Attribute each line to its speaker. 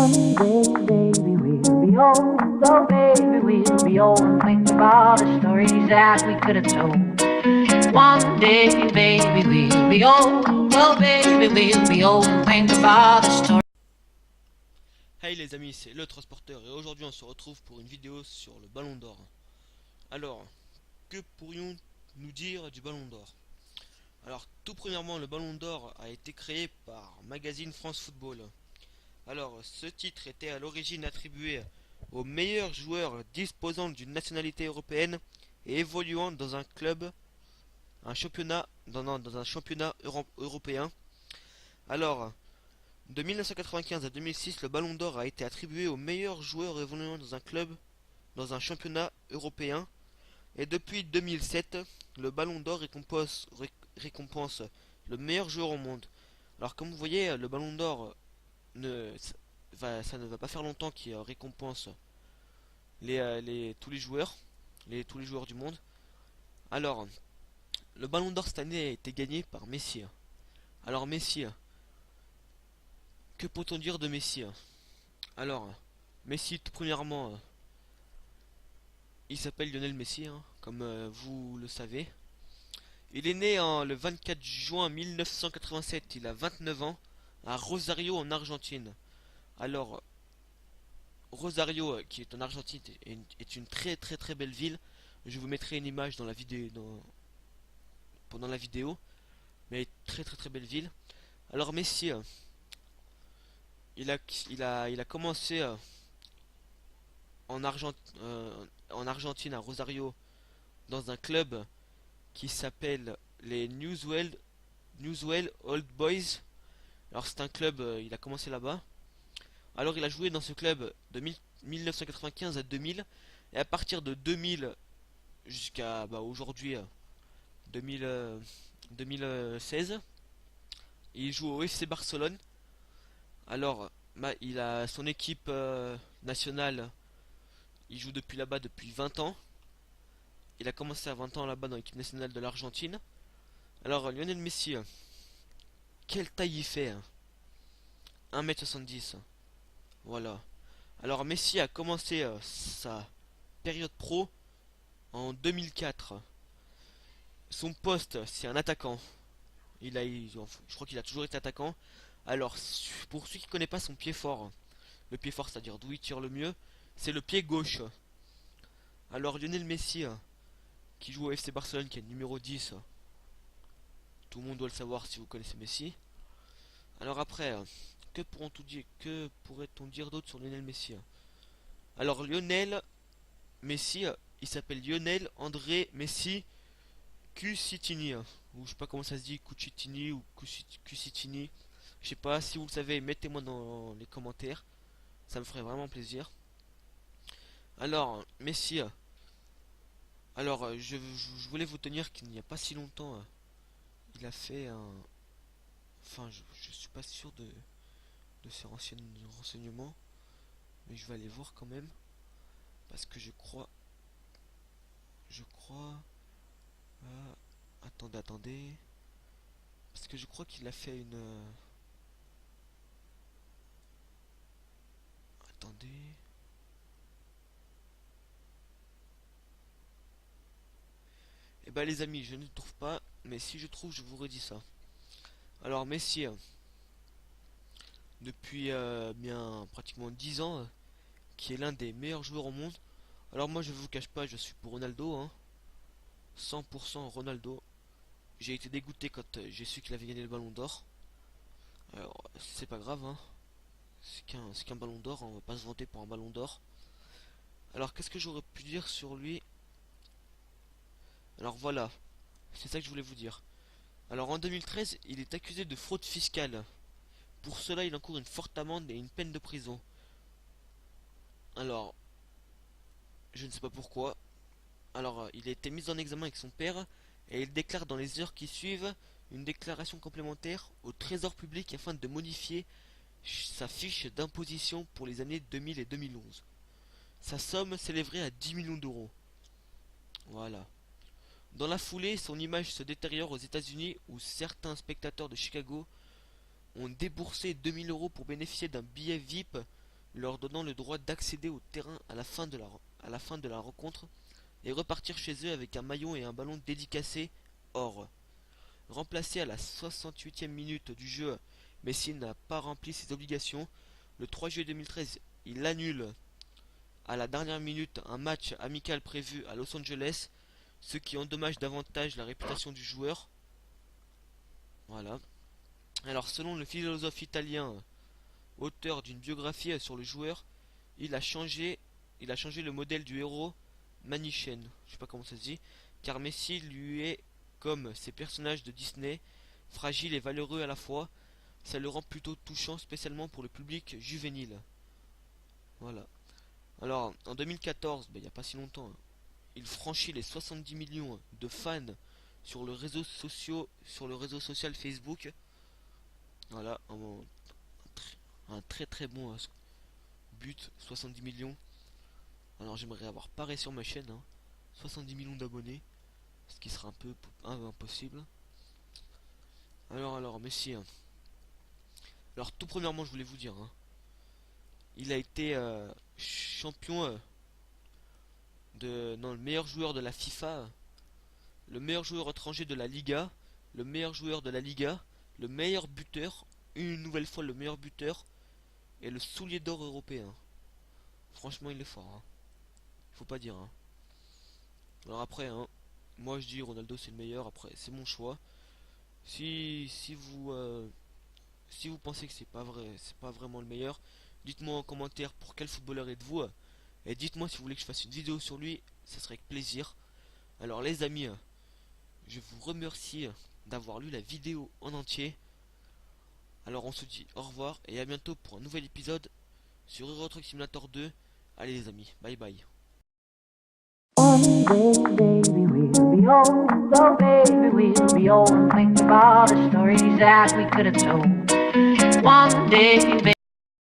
Speaker 1: baby, we'll be old. Oh, baby, we'll be old and think of all the stories that we could have told. One day, baby, we'll be old. Oh, baby, we'll be old and think of all the stories.
Speaker 2: Hey les amis, c'est le transporteur et aujourd'hui on se retrouve pour une vidéo sur le ballon d'or. Alors, que pourrions-nous dire du ballon d'or? Alors, tout premièrement, le ballon d'or a été créé par Magazine France Football. Alors, ce titre était à l'origine attribué aux meilleurs joueurs disposant d'une nationalité européenne et évoluant dans un club, un championnat, dans un championnat européen. Alors, de 1995 à 2006, le Ballon d'Or a été attribué aux meilleurs joueurs évoluant dans un club, dans un championnat européen. Et depuis 2007, le Ballon d'Or récompense le meilleur joueur au monde. Alors comme vous voyez, le Ballon d'Or, ça ne va pas faire longtemps qu'il récompense tous les joueurs, tous les joueurs du monde. Alors, le Ballon d'Or cette année a été gagné par Messi. Alors Messi, que peut-on dire de Messi? Alors, Messi, tout premièrement, il s'appelle Lionel Messi, comme vous le savez. Il est né le 24 juin 1987, il a 29 ans, à Rosario en Argentine. Alors, Rosario, qui est en Argentine, est une très très très belle ville. Je vous mettrai une image dans la vidéo, pendant la vidéo. Mais très très très belle ville. Alors Messi, il a commencé en Argentine, à Rosario, dans un club qui s'appelle les Newell's Old Boys. Alors c'est un club, il a commencé là-bas. Alors il a joué dans ce club de 1995 à 2000. Et à partir de 2000 jusqu'à aujourd'hui, 2016, il joue au FC Barcelone. Alors il a son équipe nationale. Il joue depuis là-bas depuis 20 ans. Il a commencé à 20 ans là-bas dans l'équipe nationale de l'Argentine. Alors Lionel Messi, quelle taille il fait? 1m70. Voilà. Alors Messi a commencé sa période pro en 2004. Son poste, c'est un attaquant. Je crois qu'il a toujours été attaquant. Alors, pour ceux qui ne connaissent pas son pied fort, le pied fort, c'est-à-dire d'où il tire le mieux, c'est le pied gauche. Alors Lionel Messi, qui joue au FC Barcelone, qui est numéro 10, tout le monde doit le savoir si vous connaissez Messi. Alors après, que pourrait-on dire d'autre sur Lionel Messi? Alors Lionel Messi, il s'appelle Lionel André Messi Cusitini, ou je sais pas comment ça se dit, Cucitini ou Cusitini. Je sais pas, si vous le savez, mettez-moi dans les commentaires, ça me ferait vraiment plaisir. Alors Messi, alors je voulais vous tenir qu'il n'y a pas si longtemps, il a fait un... Enfin, je suis pas sûr de ces renseignements, mais je vais aller voir quand même, parce que je crois, attendez, parce que je crois qu'il a fait une, attendez, et bah les amis, je ne trouve pas, mais si je trouve, je vous redis ça. Alors Messi, depuis bien pratiquement 10 ans, qui est l'un des meilleurs joueurs au monde. Alors moi je vous cache pas, je suis pour Ronaldo, 100% Ronaldo. J'ai été dégoûté quand j'ai su qu'il avait gagné le ballon d'or. Alors c'est pas grave, c'est qu'un ballon d'or, on va pas se vanter pour un ballon d'or. Alors qu'est-ce que j'aurais pu dire sur lui? Alors voilà, c'est ça que je voulais vous dire. Alors en 2013, il est accusé de fraude fiscale. Pour cela, il encourt une forte amende et une peine de prison. Alors, je ne sais pas pourquoi. Alors, il a été mis en examen avec son père et il déclare dans les heures qui suivent une déclaration complémentaire au trésor public afin de modifier sa fiche d'imposition pour les années 2000 et 2011. Sa somme s'élèverait à 10 millions d'euros. Voilà. Dans la foulée, son image se détériore aux États-Unis où certains spectateurs de Chicago ont déboursé 2000 euros pour bénéficier d'un billet VIP leur donnant le droit d'accéder au terrain à la fin de la rencontre et repartir chez eux avec un maillot et un ballon dédicacé or. Remplacé à la 68e minute du jeu, Messi n'a pas rempli ses obligations. Le 3 juillet 2013, il annule à la dernière minute un match amical prévu à Los Angeles, ce qui endommage davantage la réputation du joueur. Voilà. Alors selon le philosophe italien, auteur d'une biographie sur le joueur, il a changé le modèle du héros manichéen, je sais pas comment ça se dit, car Messi lui est comme ces personnages de Disney, fragile et valeureux à la fois. Ça le rend plutôt touchant, spécialement pour le public juvénile. Voilà. Alors, en 2014, il n'y a pas si longtemps, hein, il franchit les 70 millions de fans sur le réseau social Facebook. Voilà, un très très bon but, 70 millions. Alors j'aimerais avoir pareil sur ma chaîne, hein, 70 millions d'abonnés, ce qui sera un peu impossible. Alors, Messi, hein. Alors tout premièrement, je voulais vous dire, hein, il a été champion non, le meilleur joueur de la FIFA, le meilleur joueur étranger de la Liga, le meilleur joueur de la Liga, le meilleur buteur, une nouvelle fois le meilleur buteur, et le soulier d'or européen. Franchement, il est fort, hein. Faut pas dire, hein. Alors après, hein, moi je dis Ronaldo c'est le meilleur. Après, c'est mon choix. Si vous pensez que c'est pas vrai, c'est pas vraiment le meilleur, dites-moi en commentaire pour quel footballeur êtes-vous, et dites-moi si vous voulez que je fasse une vidéo sur lui, ça serait avec plaisir. Alors les amis, je vous remercie d'avoir lu la vidéo en entier. Alors on se dit au revoir et à bientôt pour un nouvel épisode sur Euro Truck Simulator 2. Allez les amis, bye bye.
Speaker 1: One day, baby, we'll be old. Oh, baby, we'll be old and think about the stories that we could have told. One day, baby.